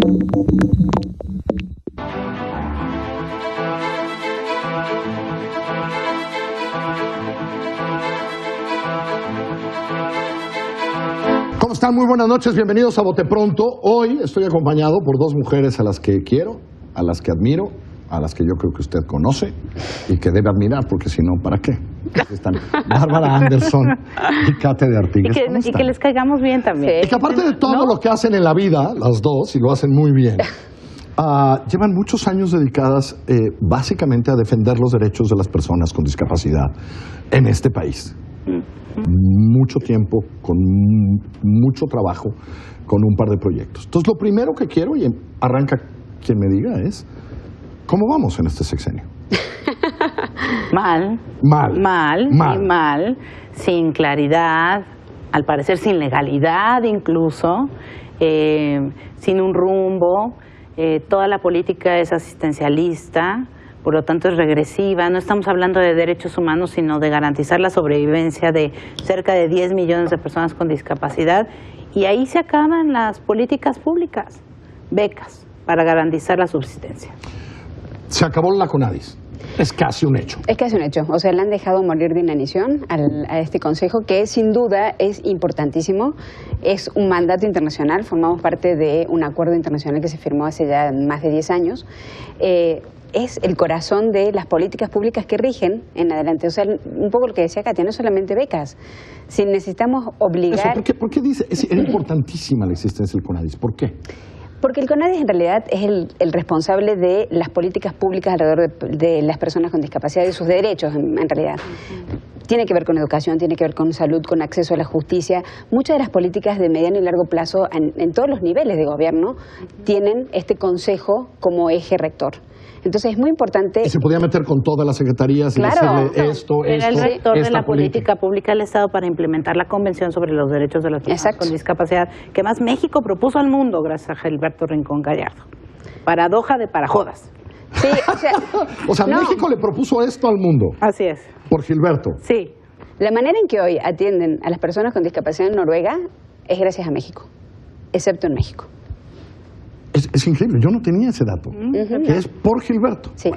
¿Cómo están? Muy buenas noches, bienvenidos a Bote Pronto. Hoy estoy acompañado por dos mujeres a las que quiero, a las que admiro, a las que yo creo que usted conoce y que debe admirar, porque si no, ¿para qué? Aquí están Bárbara Anderson y Kate de Artigues. Y que les caigamos bien también. Y que aparte de todo lo que hacen en la vida, las dos, y lo hacen muy bien, llevan muchos años dedicadas básicamente a defender los derechos de las personas con discapacidad en este país. Mucho tiempo, con mucho trabajo, con un par de proyectos. Entonces, lo primero que quiero, y arranca quien me diga, es ¿cómo vamos en este sexenio? Mal, muy mal, sin claridad, al parecer sin legalidad incluso, sin un rumbo, toda la política es asistencialista, por lo tanto es regresiva. No estamos hablando de derechos humanos, sino de garantizar la sobrevivencia de cerca de 10 millones de personas con discapacidad. Y ahí se acaban las políticas públicas, becas, para garantizar la subsistencia. Se acabó la CONADIS. Es casi un hecho. Es casi un hecho. O sea, le han dejado morir de inanición a este consejo, que sin duda es importantísimo. Es un mandato internacional. Formamos parte de un acuerdo internacional que se firmó hace ya más de 10 años. Es el corazón de las políticas públicas que rigen en adelante. O sea, un poco lo que decía Katia, no solamente becas. Si necesitamos obligar... Eso, ¿por qué dice? Es importantísima la existencia del CONADIS. ¿Por qué? Porque el CONADIS en realidad es el responsable de las políticas públicas alrededor de las personas con discapacidad y sus derechos, en realidad. Tiene que ver con educación, tiene que ver con salud, con acceso a la justicia. Muchas de las políticas de mediano y largo plazo en todos los niveles de gobierno tienen este consejo como eje rector. Entonces es muy importante... Y se podía meter con todas las secretarías y decirle esto, era el rector de la política pública del Estado para implementar la Convención sobre los Derechos de las Personas con Discapacidad, que más México propuso al mundo gracias a Gilberto Rincón Gallardo. Paradoja de parajodas. Sí, o sea, México le propuso esto al mundo. Así es. Por Gilberto. Sí. La manera en que hoy atienden a las personas con discapacidad en Noruega es gracias a México, excepto en México. Es increíble, yo no tenía ese dato, que es por Gilberto. Sí.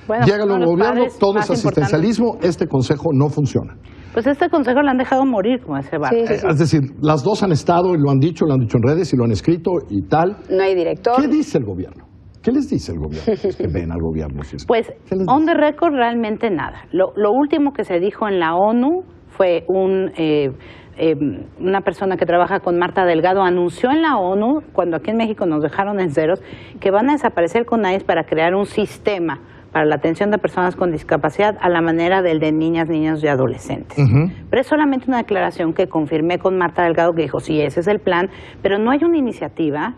Bueno, llega el gobierno, todo es asistencialismo, este consejo no funciona. Pues este consejo lo han dejado morir, como ese barco. Es decir, las dos han estado y lo han dicho en redes y lo han escrito y tal. No hay director. ¿Qué dice el gobierno? ¿Qué les dice el gobierno? Si es que ven al gobierno. Si es que... Pues, on the record, realmente nada. Lo último que se dijo en la ONU fue una persona que trabaja con Marta Delgado anunció en la ONU, cuando aquí en México nos dejaron en ceros, que van a desaparecer CONADIS para crear un sistema para la atención de personas con discapacidad a la manera del de niñas, niños y adolescentes. Pero es solamente una declaración que confirmé con Marta Delgado, que dijo, sí, ese es el plan, pero no hay una iniciativa.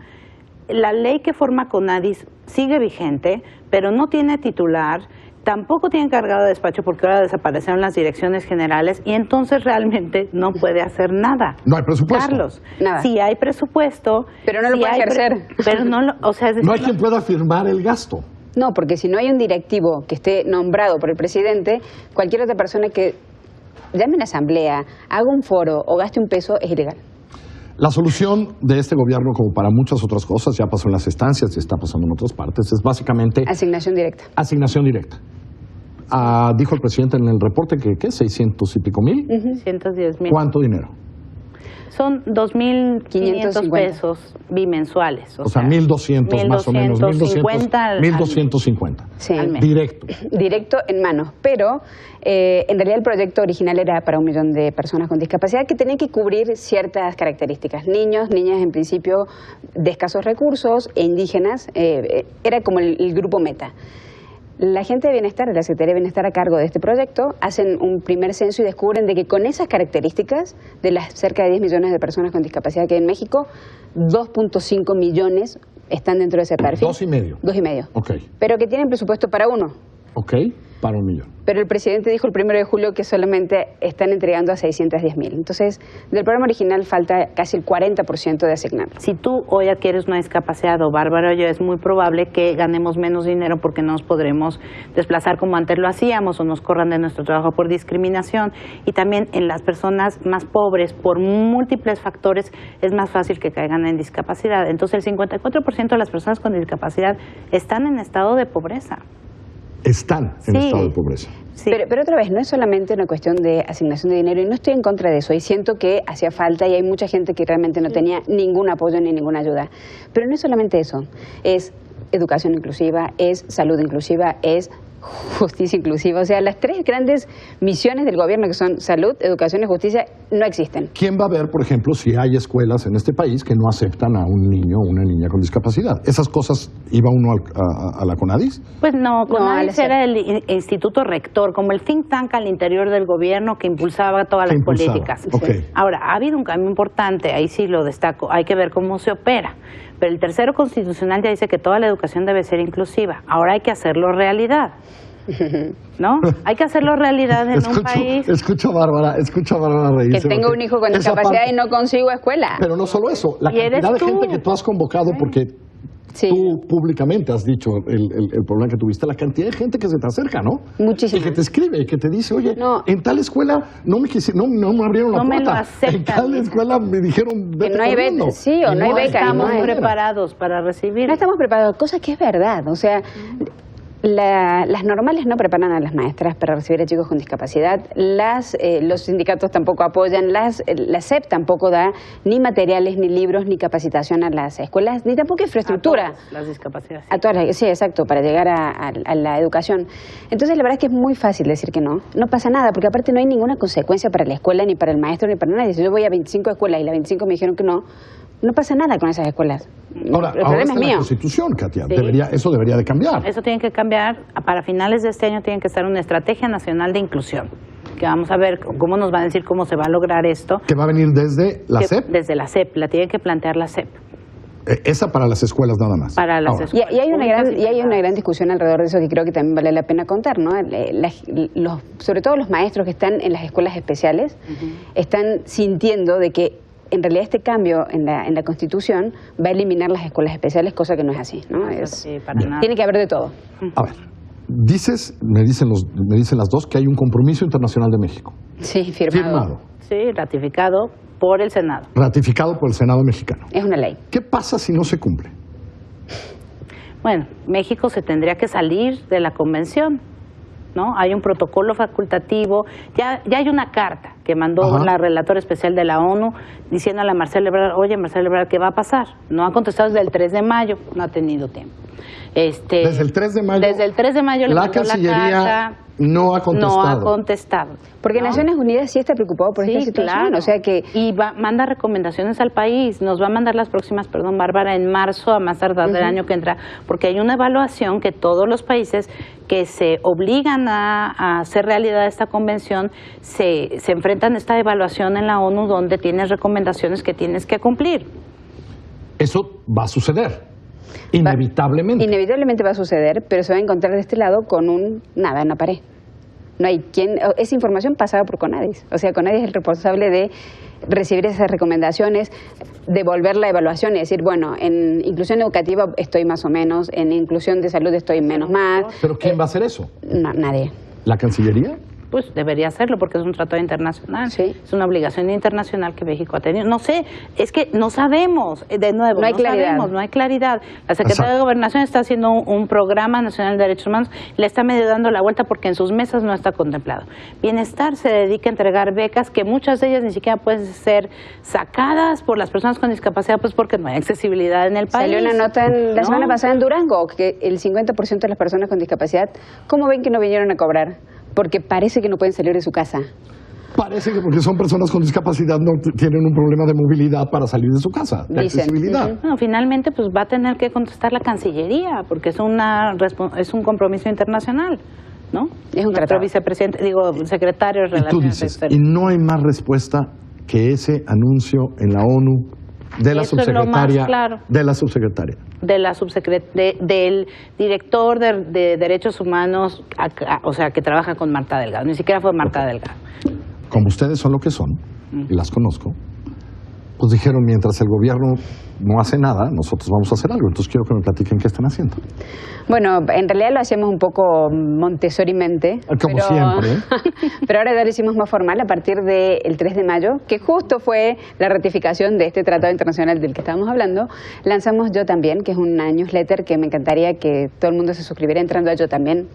La ley que forma CONADIS sigue vigente, pero no tiene titular. Tampoco tiene encargado de despacho porque ahora desaparecieron las direcciones generales y entonces realmente no puede hacer nada. No hay presupuesto. Carlos, nada. Sí hay presupuesto. Pero no lo puede ejercer. Pero no lo, o sea, es decir, no hay quien pueda firmar el gasto. No, porque si no hay un directivo que esté nombrado por el presidente, cualquier otra persona que llame a una asamblea, haga un foro o gaste un peso es ilegal. La solución de este gobierno, como para muchas otras cosas, ya pasó en las estancias y está pasando en otras partes, es básicamente... Asignación directa. Asignación directa. Dijo el presidente en el reporte que, ¿qué? 600 y pico mil. 110,000. ¿Cuánto dinero? Son 2.500 pesos bimensuales. O sea, 1.200 más o menos. 1.250. Sí. Directo. Directo en manos. Pero en realidad el proyecto original era para 1 millón de personas con discapacidad que tenían que cubrir ciertas características. Niños, niñas en principio de escasos recursos e indígenas. Era como el grupo meta. La gente de bienestar, de la Secretaría de Bienestar a cargo de este proyecto, hacen un primer censo y descubren de que con esas características, de las cerca de 10 millones de personas con discapacidad que hay en México, 2.5 millones están dentro de ese perfil. 2,5. 2,5. Ok. Pero que tienen presupuesto para 1. Ok. para 1 millón. Pero el presidente dijo el 1 de julio que solamente están entregando a 610,000. Entonces, del programa original falta casi el 40% de asignar. Si tú hoy adquieres una discapacidad o Bárbara o yo, es muy probable que ganemos menos dinero porque no nos podremos desplazar como antes lo hacíamos o nos corran de nuestro trabajo por discriminación. Y también en las personas más pobres, por múltiples factores, es más fácil que caigan en discapacidad. Entonces, el 54% de las personas con discapacidad están en estado de pobreza. Están en estado de pobreza. Sí. Pero otra vez, no es solamente una cuestión de asignación de dinero, y no estoy en contra de eso, y siento que hacía falta, y hay mucha gente que realmente no tenía ningún apoyo ni ninguna ayuda. Pero no es solamente eso, es educación inclusiva, es salud inclusiva, es justicia inclusiva. O sea, las 3 grandes misiones del gobierno, que son salud, educación y justicia, no existen. ¿Quién va a ver, por ejemplo, si hay escuelas en este país que no aceptan a un niño o una niña con discapacidad? ¿Esas cosas iba uno a la CONADIS? Pues no, CONADIS era el instituto rector, como el think tank al interior del gobierno que impulsaba todas las políticas. Okay. Ahora, ha habido un cambio importante, ahí sí lo destaco, hay que ver cómo se opera. Pero el tercero constitucional ya dice que toda la educación debe ser inclusiva. Ahora hay que hacerlo realidad, ¿no? Hay que hacerlo realidad en un país. Escucho a Bárbara reírse. Que tengo un hijo con discapacidad y no consigo escuela. Pero no solo eso, la cantidad de gente que tú has convocado, porque tú públicamente has dicho el problema que tuviste, la cantidad de gente que se te acerca, ¿no? Muchísimo. Y que te escribe y que te dice, oye, en tal escuela no me abrieron la puerta. No me lo aceptan. En tal escuela me dijeron, vete no hay corriendo. Sí, o no hay beca. No estamos preparados para recibir. No estamos preparados, cosa que es verdad. O sea, las normales no preparan a las maestras para recibir a chicos con discapacidad, los sindicatos tampoco apoyan, la SEP tampoco da ni materiales, ni libros, ni capacitación a las escuelas, ni tampoco infraestructura. A todas las discapacidades. A todas sí, exacto, para llegar a la educación. Entonces, la verdad es que es muy fácil decir que no pasa nada, porque aparte no hay ninguna consecuencia para la escuela, ni para el maestro, ni para nadie. Si yo voy a 25 escuelas y las 25 me dijeron que no pasa nada con esas escuelas. Ahora está en la Constitución, Katia. Sí. Eso debería de cambiar. Eso tiene que cambiar. Para finales de este año tiene que estar una estrategia nacional de inclusión. Que vamos a ver cómo nos van a decir cómo se va a lograr esto. ¿Que va a venir desde la SEP? Desde la SEP. La tiene que plantear la SEP. Esa para las escuelas nada más. Para las escuelas. Y hay una gran discusión alrededor de eso que creo que también vale la pena contar, ¿no? Sobre todo los maestros que están en las escuelas especiales están sintiendo de que en realidad este cambio en la Constitución va a eliminar las escuelas especiales, cosa que no es así, ¿no? Tiene que haber de todo. A ver, me dicen las dos que hay un compromiso internacional de México. Sí, firmado. Sí, ratificado por el Senado. Ratificado por el Senado mexicano. Es una ley. ¿Qué pasa si no se cumple? Bueno, México se tendría que salir de la convención, ¿no? Hay un protocolo facultativo, ya hay una carta que mandó la relatora especial de la ONU diciéndole a Marcelo Ebrard, oye, Marcelo Ebrard, ¿qué va a pasar? No ha contestado desde el 3 de mayo, no ha tenido tiempo. Desde el 3 de mayo. Desde el 3 de mayo le mandó la carta. No ha contestado. Porque Naciones Unidas sí está preocupado por esta situación. Claro. O sea que... Y manda recomendaciones al país. Nos va a mandar las próximas, Bárbara, en marzo, a más tardar del año que entra, porque hay una evaluación que todos los países que se obligan a hacer realidad esta convención se enfrentan a esta evaluación en la ONU donde tienes recomendaciones que tienes que cumplir. Eso va a suceder. Inevitablemente. Inevitablemente va a suceder, pero se va a encontrar de este lado con nada en la pared. No hay quien... Esa información pasaba por CONADIS. O sea, CONADIS es el responsable de recibir esas recomendaciones, devolver la evaluación y decir, bueno, en inclusión educativa estoy más o menos, en inclusión de salud estoy menos más. ¿Pero quién va a hacer eso? No, nadie. ¿La Cancillería? Pues debería hacerlo porque es un tratado internacional, es una obligación internacional que México ha tenido. No sé, es que no sabemos, de nuevo, no hay claridad. La Secretaría de Gobernación está haciendo un programa nacional de derechos humanos, le está medio dando la vuelta porque en sus mesas no está contemplado. Bienestar se dedica a entregar becas que muchas de ellas ni siquiera pueden ser sacadas por las personas con discapacidad, pues porque no hay accesibilidad en el país. Salió una nota la semana pasada en Durango que el 50% de las personas con discapacidad, ¿cómo ven que no vinieron a cobrar? Porque parece que no pueden salir de su casa. Parece que porque son personas con discapacidad no tienen un problema de movilidad para salir de su casa, de accesibilidad. Bueno, finalmente pues va a tener que contestar la Cancillería porque es un compromiso internacional, ¿no? Es un tratado. Vicepresidente, secretario de Relaciones Exteriores. Y no hay más respuesta que ese anuncio en la ONU De la Eso es lo más subsecretaria. claro. De la subsecretaria. Del director de Derechos Humanos, o sea, que trabaja con Marta Delgado. Ni siquiera fue Marta Delgado. Como ustedes son lo que son, y las conozco, pues dijeron, mientras el gobierno no hace nada, nosotros vamos a hacer algo. Entonces quiero que me platiquen qué están haciendo. Bueno, en realidad lo hacemos un poco Montessorimente. Como siempre. Pero ahora ya lo hicimos más formal a partir del 3 de mayo, que justo fue la ratificación de este tratado internacional del que estábamos hablando. Lanzamos Yo También, que es una newsletter que me encantaría que todo el mundo se suscribiera entrando a Yo También.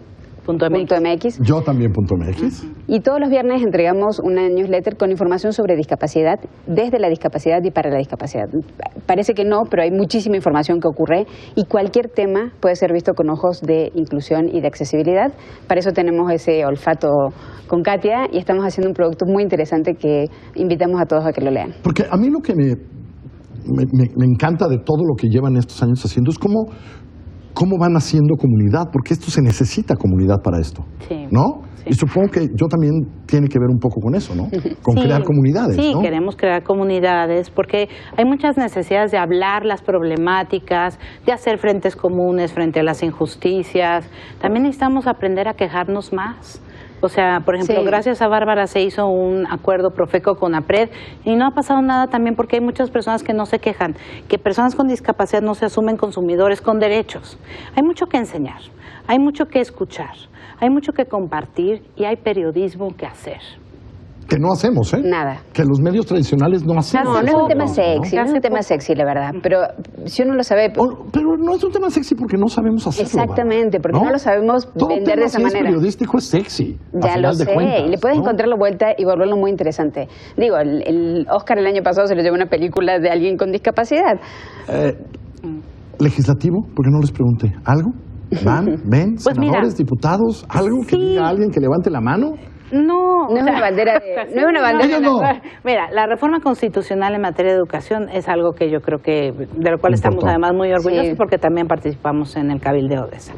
.mx. Yo también .mx. Y todos los viernes entregamos una newsletter con información sobre discapacidad, desde la discapacidad y para la discapacidad. Parece que no, pero hay muchísima información que ocurre y cualquier tema puede ser visto con ojos de inclusión y de accesibilidad. Para eso tenemos ese olfato con Katia y estamos haciendo un producto muy interesante que invitamos a todos a que lo lean. Porque a mí lo que me encanta de todo lo que llevan estos años haciendo es cómo van haciendo comunidad, porque esto se necesita comunidad para esto, sí, ¿no? Sí. Y supongo que Yo También tiene que ver un poco con eso, ¿no? Con crear comunidades, sí, ¿no? queremos crear comunidades porque hay muchas necesidades de hablar las problemáticas, de hacer frentes comunes frente a las injusticias. También necesitamos aprender a quejarnos más. O sea, por ejemplo, gracias a Bárbara se hizo un acuerdo Profeco con APRED y no ha pasado nada también porque hay muchas personas que no se quejan, que personas con discapacidad no se asumen consumidores con derechos. Hay mucho que enseñar, hay mucho que escuchar, hay mucho que compartir y hay periodismo que hacer. Que no hacemos, ¿eh? Nada. Que los medios tradicionales no hacemos. No es un tema sexy, no es un tema sexy, la verdad. Pero si uno lo sabe... Pero no es un tema sexy porque no sabemos hacerlo. Exactamente, porque no lo sabemos vender de esa manera. Todo tema periodístico es sexy. Ya lo sé, y le puedes encontrar la vuelta y volverlo muy interesante. Digo, el Oscar el año pasado se lo llevó una película de alguien con discapacidad. Legislativo, ¿por qué no les pregunté? ¿Algo? ¿Van? ¿Ven? Pues ¿Senadores, diputados? ¿Algo que diga alguien que levante la mano? No es una bandera de... No es una bandera de... Mira, la reforma constitucional en materia de educación es algo que yo creo que, de lo cual estamos además muy orgullosos porque también participamos en el Cabildeo de esa.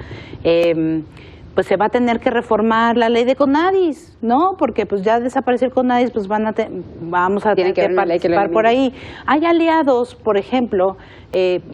Pues se va a tener que reformar la ley de CONADIS, ¿no? Porque pues ya desaparecer CONADIS, pues vamos a tener que participar por ahí. Hay aliados, por ejemplo,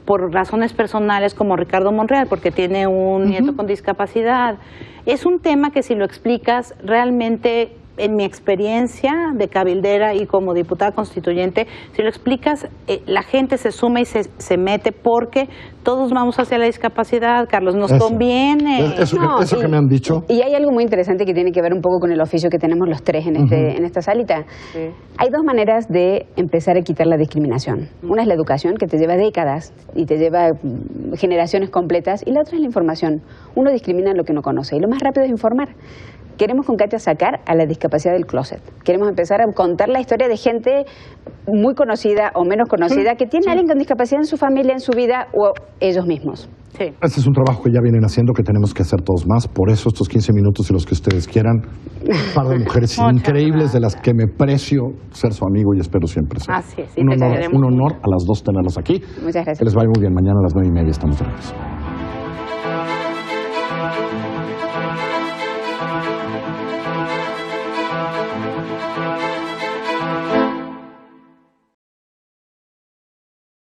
por razones personales como Ricardo Monreal, porque tiene un nieto con discapacidad. Es un tema que si lo explicas realmente, en mi experiencia de cabildera y como diputada constituyente, si lo explicas, la gente se suma y se mete porque todos vamos hacia la discapacidad, Carlos, nos conviene. Eso que me han dicho. Y hay algo muy interesante que tiene que ver un poco con el oficio que tenemos los tres en esta salita. Sí. Hay dos maneras de empezar a quitar la discriminación. Una es la educación, que te lleva décadas y te lleva generaciones completas, y la otra es la información. Uno discrimina en lo que no conoce y lo más rápido es informar. Queremos con Katia sacar a la discapacidad del closet. Queremos empezar a contar la historia de gente muy conocida o menos conocida que tiene a alguien con discapacidad en su familia, en su vida o ellos mismos. Sí. Este es un trabajo que ya vienen haciendo, que tenemos que hacer todos más. Por eso estos 15 minutos y los que ustedes quieran. Un par de mujeres increíbles de las que me precio ser su amigo y espero siempre ser. Así es. Un honor a las dos tenerlas aquí. Muchas gracias. Que les vaya muy bien. Mañana a las 9:30 estamos de regreso.